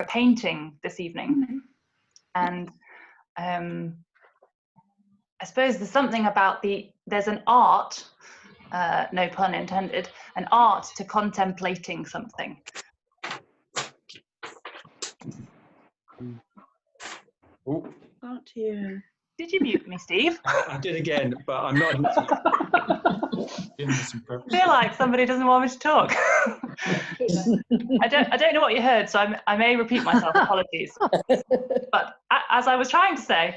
a painting this evening, and I suppose there's something about there's an art, no pun intended, an art to contemplating something. Oh, dear. Did you mute me, Steve? I did again, but I'm not. Doing this on purpose. I feel like somebody doesn't want me to talk. I don't know what you heard, so I may repeat myself. Apologies. But as I was trying to say,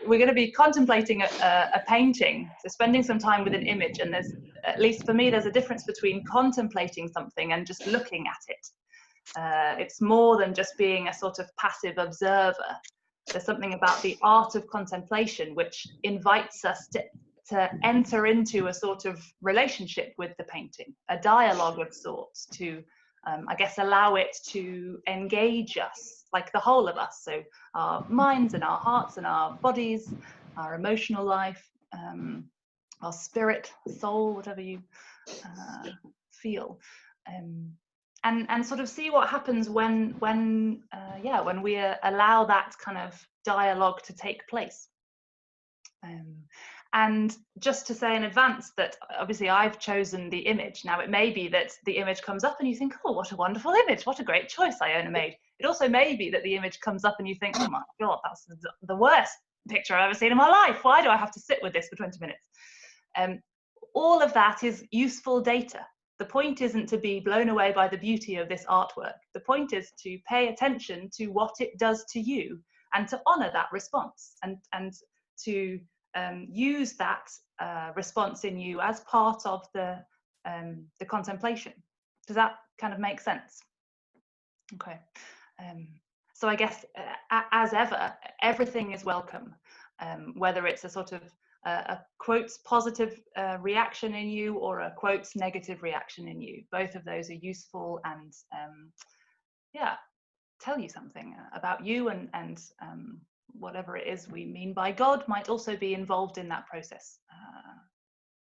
we're going to be contemplating a painting, so spending some time with an image. And there's, at least for me, there's a difference between contemplating something and just looking at it. It's more than just being a sort of passive observer. There's something about the art of contemplation which invites us to enter into a sort of relationship with the painting, a dialogue of sorts, to, I guess, allow it to engage us, like the whole of us. So our minds and our hearts and our bodies, our emotional life, our spirit, soul, whatever you feel. And sort of see what happens when we allow that kind of dialogue to take place. And just to say in advance that obviously I've chosen the image. Now it may be that the image comes up and you think, oh, what a wonderful image, what a great choice Iona made. It also may be that the image comes up and you think, oh my God, that's the worst picture I've ever seen in my life. Why do I have to sit with this for 20 minutes? All of that is useful data. The point isn't to be blown away by the beauty of this artwork. The point is to pay attention to what it does to you and to honor that response and to use that response in you as part of the contemplation. Does that kind of make sense? Okay. So I guess as ever, everything is welcome, whether it's a sort of a quotes positive reaction in you or a quotes negative reaction in you. Both of those are useful and yeah, tell you something about you, and whatever it is we mean by God might also be involved in that process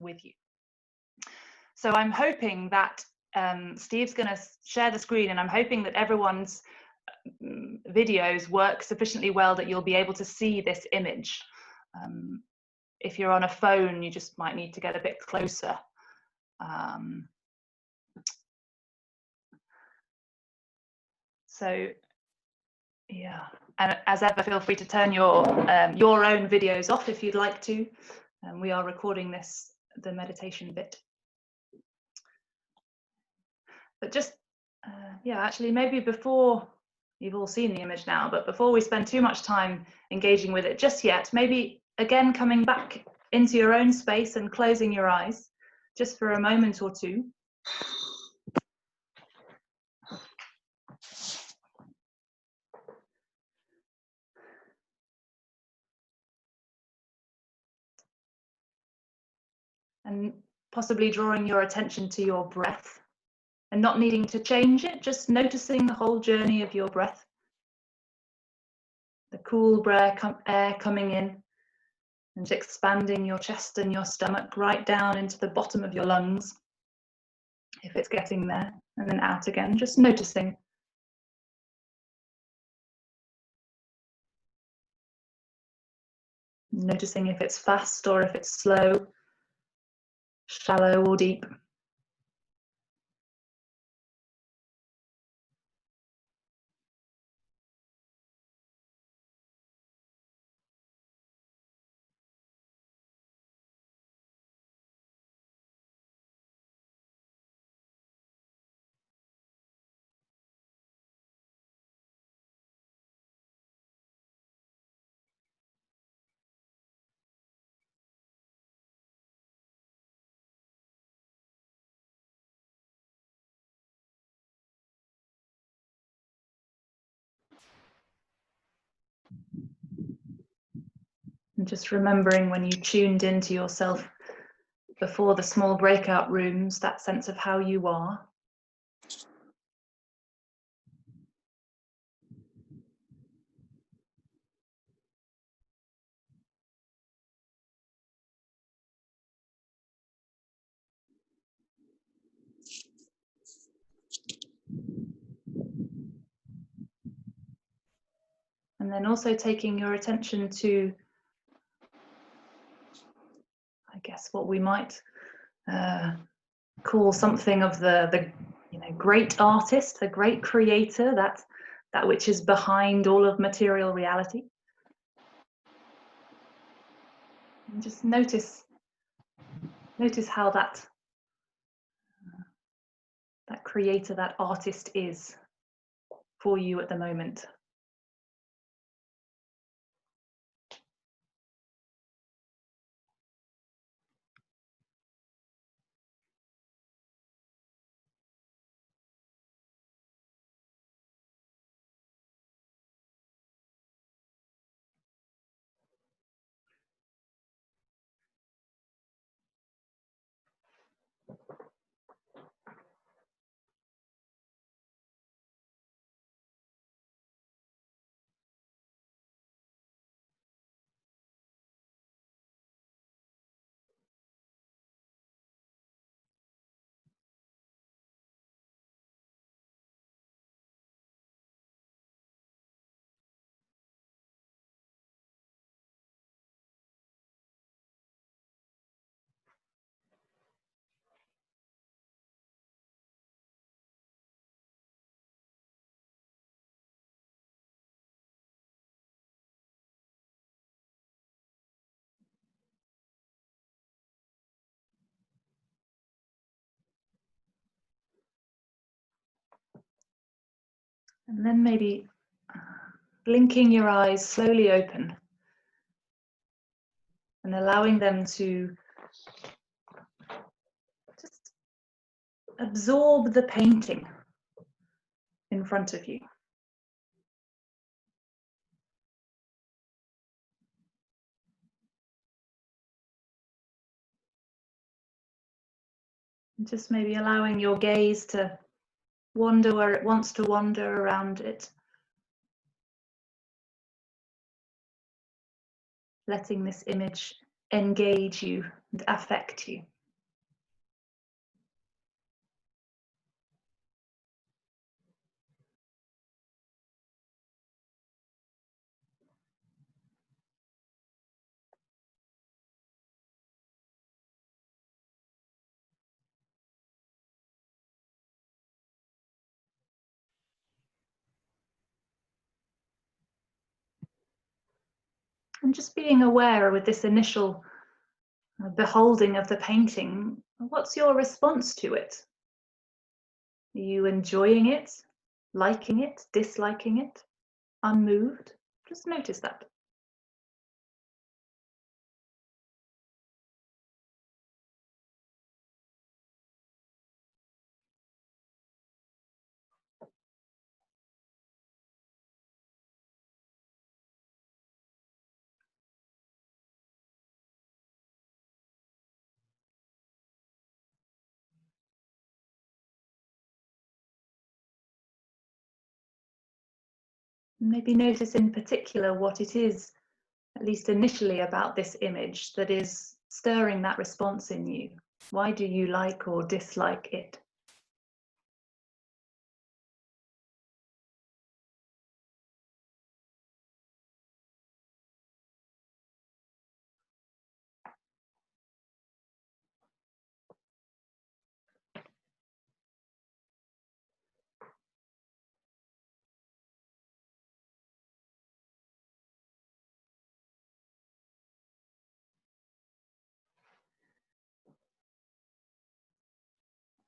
with you. So I'm hoping that Steve's going to share the screen, and I'm hoping that everyone's videos work sufficiently well that you'll be able to see this image. If you're on a phone, you just might need to get a bit closer. So yeah, and as ever, feel free to turn your own videos off if you'd like to. We are recording the meditation bit. But just, yeah, actually maybe before, you've all seen the image now, but before we spend too much time engaging with it just yet, maybe again coming back into your own space and closing your eyes just for a moment or two. And possibly drawing your attention to your breath and not needing to change it, just noticing the whole journey of your breath. The cool air coming in and expanding your chest and your stomach right down into the bottom of your lungs, if it's getting there, and then out again, just noticing. Noticing if it's fast or if it's slow, shallow or deep. And just remembering when you tuned into yourself before the small breakout rooms, that sense of how you are. And then also taking your attention to, I guess, what we might call something of the great artist, the great creator, that which is behind all of material reality. And just notice how that creator, that artist is for you at the moment. And then maybe blinking your eyes slowly open and allowing them to just absorb the painting in front of you. And just maybe allowing your gaze to wander where it wants to wander around it. Letting this image engage you and affect you. And just being aware with this initial beholding of the painting, what's your response to it? Are you enjoying it, liking it, disliking it, unmoved? Just notice that. Maybe notice in particular what it is, at least initially, about this image that is stirring that response in you. Why do you like or dislike it?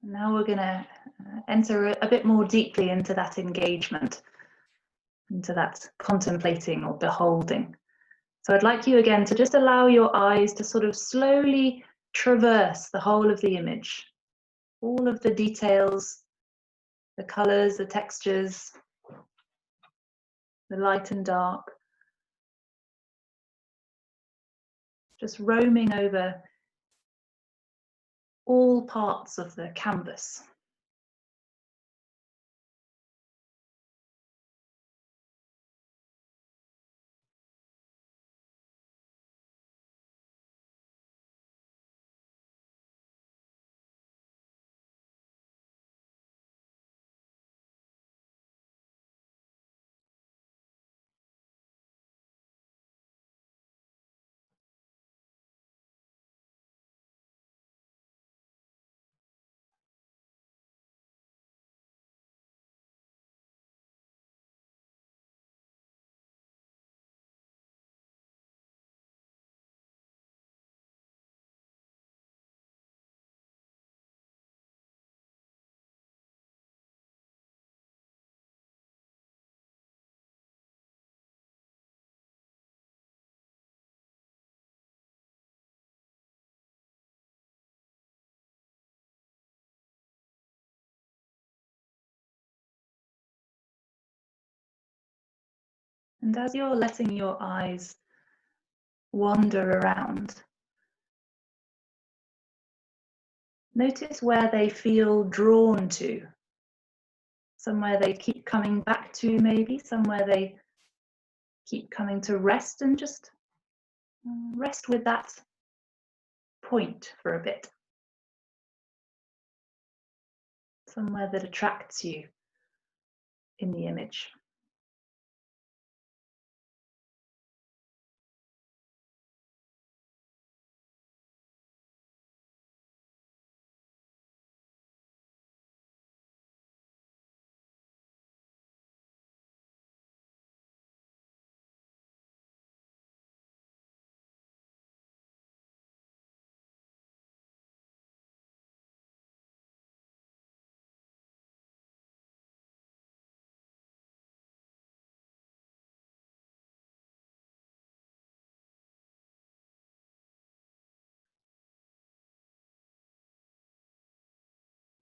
Now we're going to enter a bit more deeply into that engagement, into that contemplating or beholding. So I'd like you again to just allow your eyes to sort of slowly traverse the whole of the image, all of the details, the colors, the textures, the light and dark, just roaming over all parts of the canvas. And as you're letting your eyes wander around, notice where they feel drawn to. Somewhere they keep coming back to, maybe somewhere they keep coming to rest, and just rest with that point for a bit. Somewhere that attracts you in the image.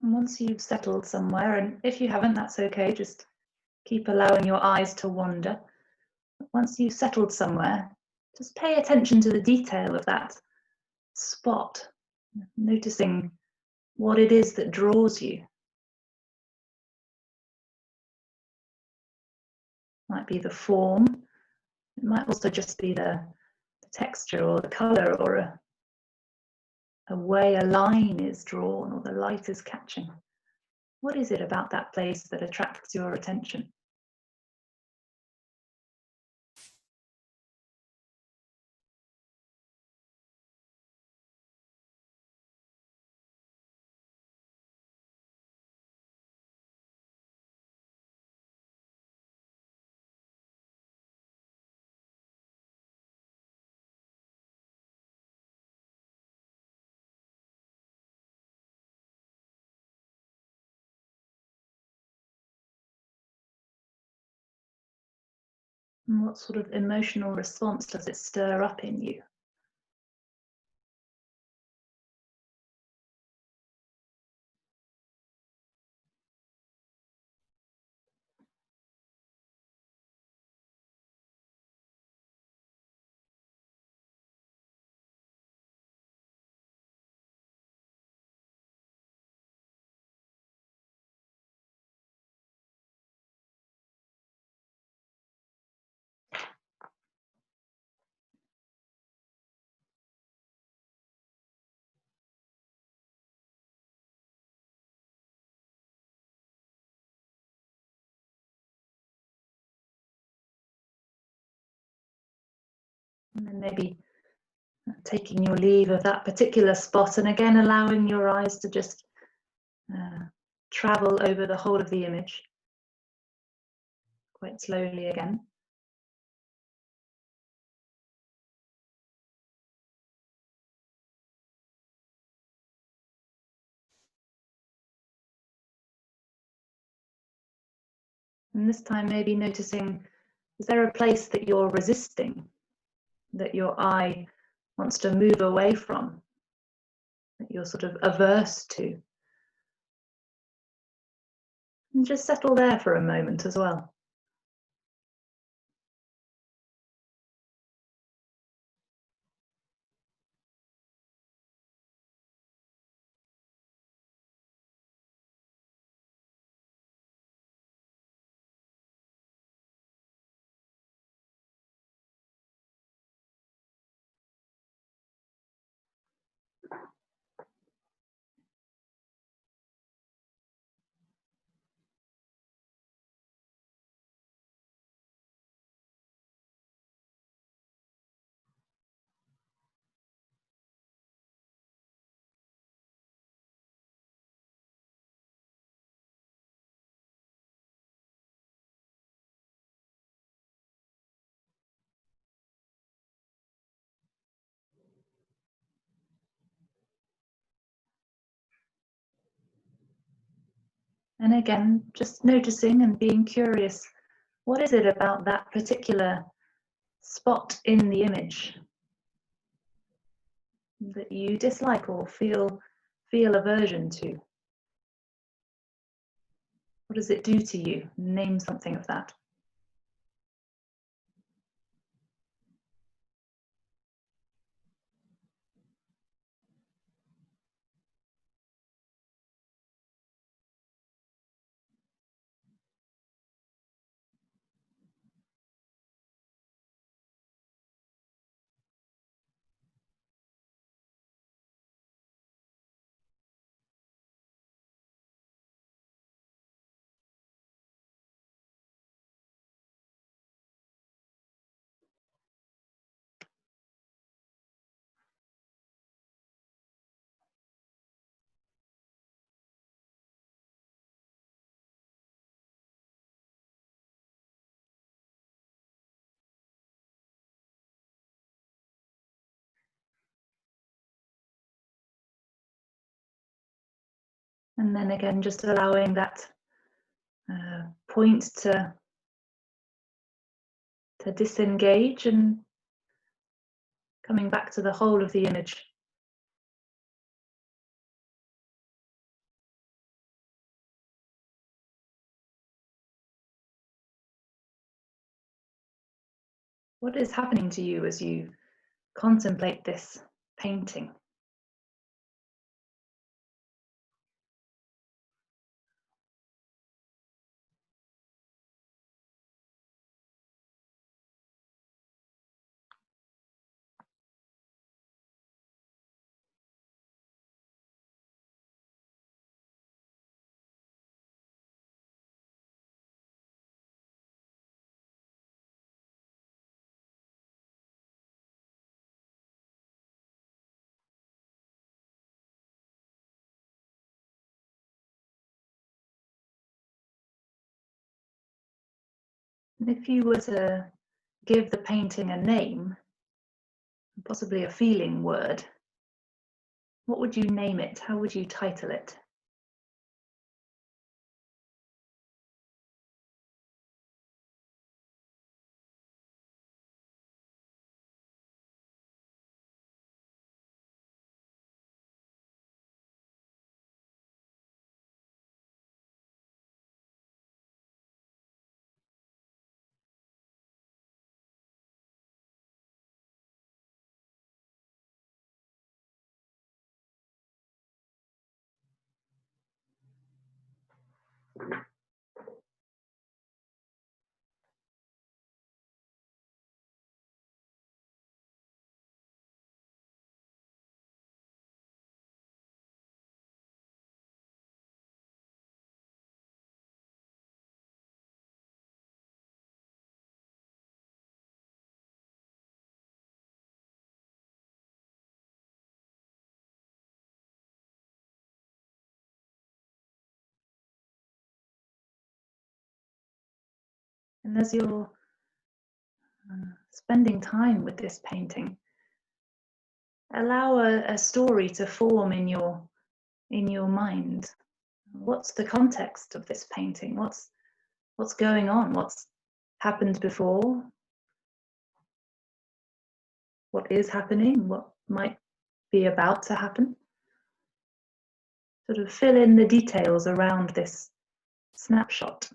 And once you've settled somewhere, and if you haven't, that's okay, just keep allowing your eyes to wander. Once you've settled somewhere, just pay attention to the detail of that spot, noticing what it is that draws you. Might be the form, it might also just be the texture or the color, or a way a line is drawn or the light is catching. What is it about that place that attracts your attention? And what sort of emotional response does it stir up in you? And then maybe taking your leave of that particular spot, and again allowing your eyes to just travel over the whole of the image, quite slowly again. And this time maybe noticing, is there a place that you're resisting, that your eye wants to move away from, that you're sort of averse to? And just settle there for a moment as well. And again, just noticing and being curious, what is it about that particular spot in the image that you dislike or feel aversion to? What does it do to you? Name something of that. And then again, just allowing that point to disengage and coming back to the whole of the image. What is happening to you as you contemplate this painting? And if you were to give the painting a name, possibly a feeling word, what would you name it? How would you title it? And as you're spending time with this painting, allow a story to form in your mind. What's the context of this painting? What's going on? What's happened before? What is happening? What might be about to happen? Sort of fill in the details around this snapshot.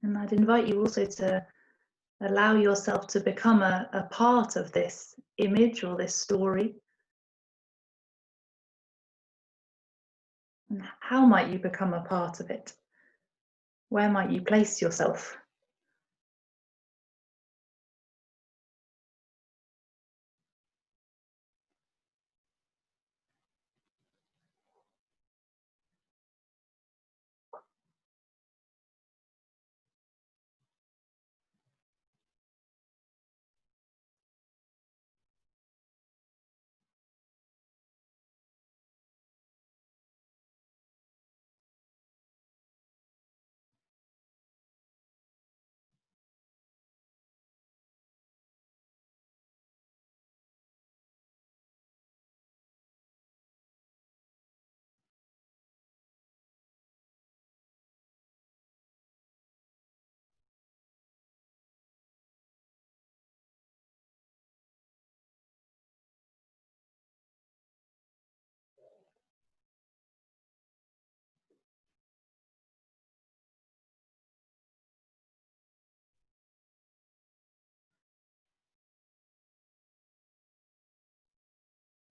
And I'd invite you also to allow yourself to become a part of this image or this story. And how might you become a part of it? Where might you place yourself?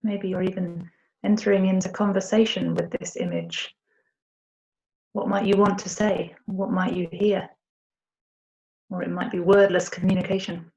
Maybe you're even entering into conversation with this image. What might you want to say? What might you hear? Or it might be wordless communication.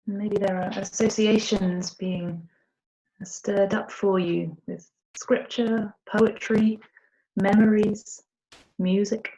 Maybe there are associations being stirred up for you with scripture, poetry, memories, music.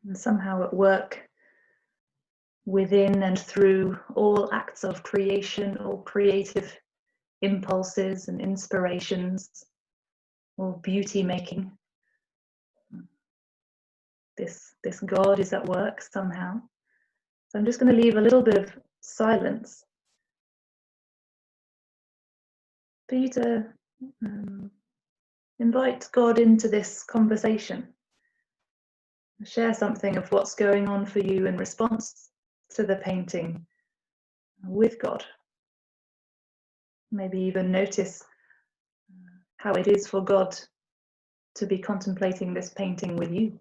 And somehow at work within and through all acts of creation, all creative impulses and inspirations, all beauty making. This God is at work somehow. So I'm just going to leave a little bit of silence for you to invite God into this conversation. Share something of what's going on for you in response to the painting with God. Maybe even notice how it is for God to be contemplating this painting with you.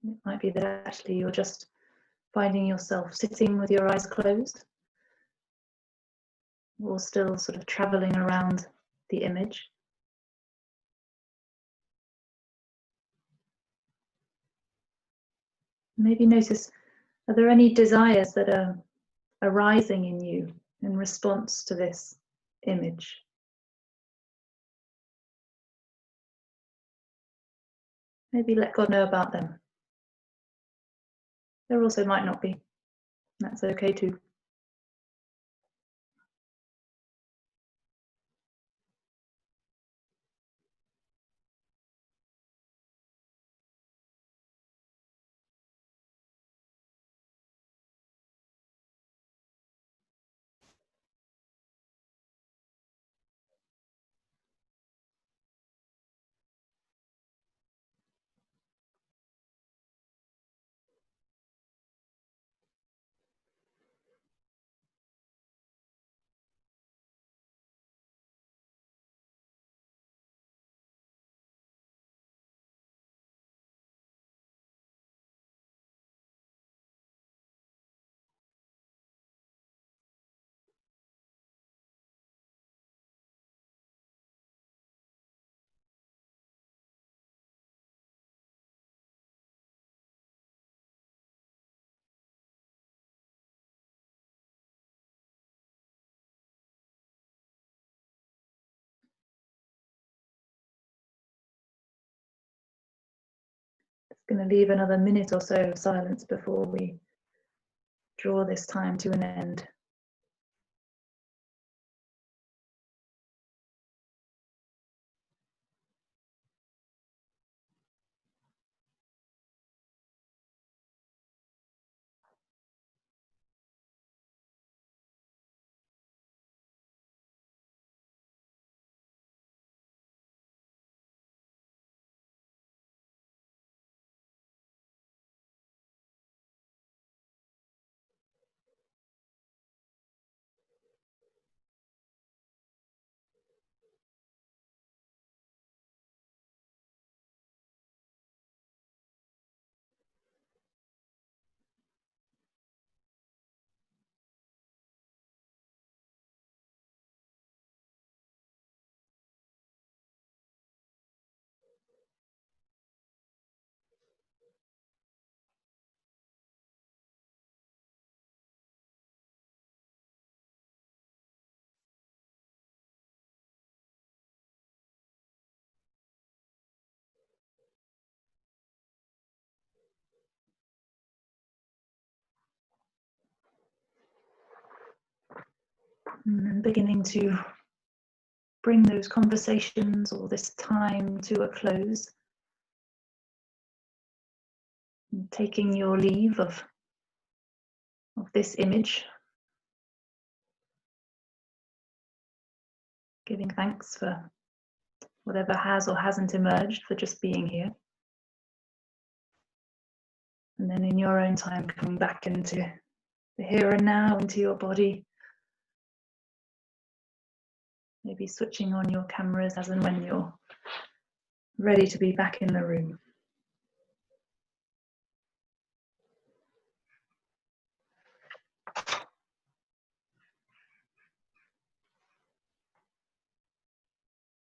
It might be that actually you're just finding yourself sitting with your eyes closed, or still sort of traveling around the image. Maybe notice, are there any desires that are arising in you in response to this image? Maybe let God know about them. There also might not be. That's okay too. Just going to leave another minute or so of silence before we draw this time to an end. And then beginning to bring those conversations or this time to a close. And taking your leave of this image. Giving thanks for whatever has or hasn't emerged, for just being here. And then in your own time, coming back into the here and now, into your body. Maybe switching on your cameras as and when you're ready to be back in the room.